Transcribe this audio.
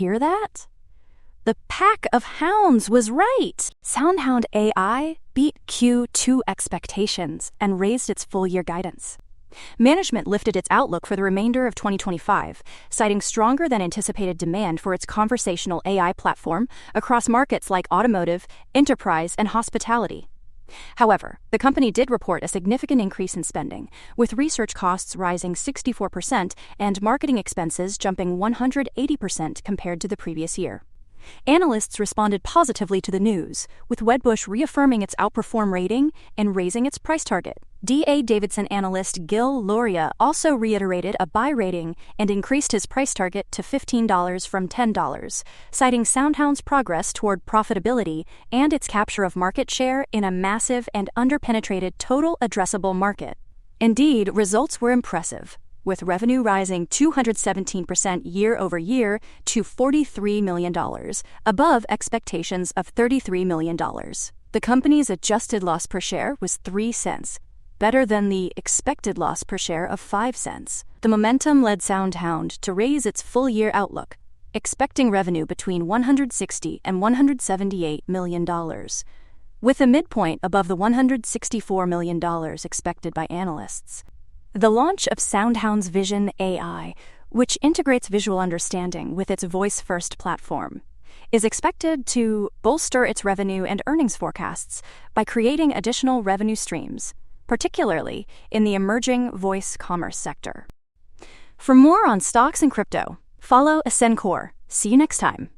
hear that? The pack of hounds was right. SoundHound AI beat Q2 expectations and raised its full-year guidance. Management lifted its outlook for the remainder of 2025, citing stronger than anticipated demand for its conversational AI platform across markets like automotive, enterprise, and hospitality. However, the company did report a significant increase in spending, with research costs rising 64% and marketing expenses jumping 180% compared to the previous year. Analysts responded positively to the news, with Wedbush reaffirming its outperform rating and raising its price target. D.A. Davidson analyst Gil Luria also reiterated a buy rating and increased his price target to $15 from $10, citing SoundHound's progress toward profitability and its capture of market share in a massive and underpenetrated total addressable market. Indeed, results were impressive, with revenue rising 217% year-over-year to $43 million, above expectations of $33 million. The company's adjusted loss per share was 3 cents, better than the expected loss per share of 5 cents. The momentum led SoundHound to raise its full-year outlook, expecting revenue between $160 and $178 million, with a midpoint above the $164 million expected by analysts. The launch of SoundHound's Vision AI, which integrates visual understanding with its voice-first platform, is expected to bolster its revenue and earnings forecasts by creating additional revenue streams, particularly in the emerging voice commerce sector. For more on stocks and crypto, follow Ascencore. See you next time.